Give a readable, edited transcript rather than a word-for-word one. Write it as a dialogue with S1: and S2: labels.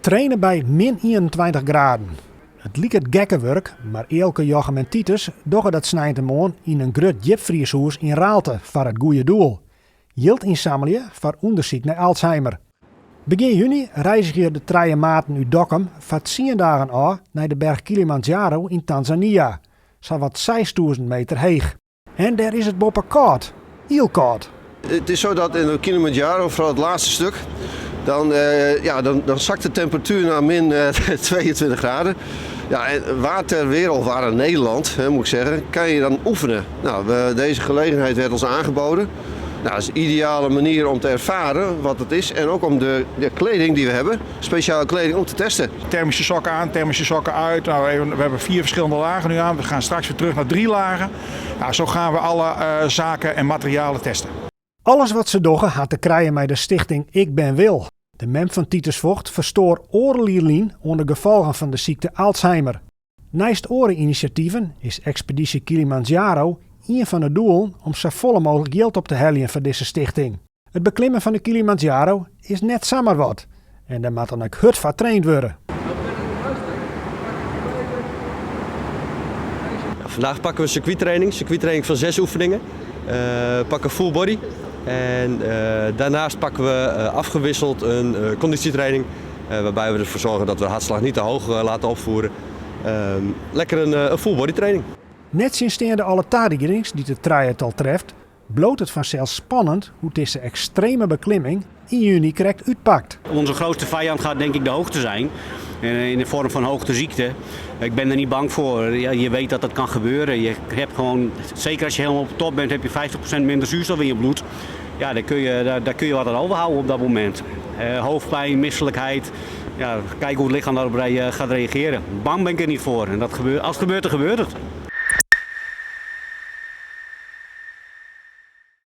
S1: Trainen bij min 21 graden. Het liek het gekke werk, maar Eelke, Jochem en Titus doggen dat snijtemoorn in een grut jipvrieshoes in Raalte voor het goede doel. Jild inzamelen voor onderzoek naar Alzheimer. Begin juni reizigen de treien maten uit Dokkum voor 10 dagen af naar de berg Kilimanjaro in Tanzania. Zowat 6000 meter hoog. En daar is het boppen koud. Heel koud.
S2: Het is zo dat in de Kilimanjaro, vooral het laatste stuk, dan zakt de temperatuur naar min 22 graden. Ja, en waar ter wereld, waar in Nederland, moet ik zeggen, kan je dan oefenen. Nou, deze gelegenheid werd ons aangeboden. Nou, dat is een ideale manier om te ervaren wat het is en ook om de kleding die we hebben, speciale kleding, om te testen.
S3: Thermische sokken aan, thermische sokken uit. Nou, we hebben 4 verschillende lagen nu aan. We gaan straks weer terug naar 3 lagen. Nou, zo gaan we alle zaken en materialen testen.
S1: Alles wat ze doggen had te krijgen met de stichting Ik Ben Wil. De mem van Titus Vocht verstoor orenlierlien onder gevolgen van de ziekte Alzheimer. Naast oreninitiatieven is Expeditie Kilimanjaro een van de doelen om zo volle mogelijk geld op te halen voor deze stichting. Het beklimmen van de Kilimanjaro is net zomaar wat. En daar moet dan ook hard voor getraind worden.
S4: Vandaag pakken we circuittraining van 6 oefeningen. Pakken full body. En daarnaast pakken we afgewisseld een conditietraining. Waarbij we ervoor zorgen dat we de hartslag niet te hoog laten opvoeren. Lekker een full body training.
S1: Net sinds de alle tardigerings die de triathlon treft, bloot het vanzelf spannend hoe deze extreme beklimming in juni correct uitpakt.
S5: Onze grootste vijand gaat denk ik de hoogte zijn. In de vorm van hoogteziekte. Ik ben er niet bang voor. Ja, je weet dat dat kan gebeuren. Je hebt gewoon, zeker als je helemaal op de top bent, heb je 50% minder zuurstof in je bloed. Ja, daar kun je wat aan overhouden op dat moment. Hoofdpijn, misselijkheid. Ja, kijk hoe het lichaam daarop gaat reageren. Bang ben ik er niet voor. En als het gebeurt, dan gebeurt het.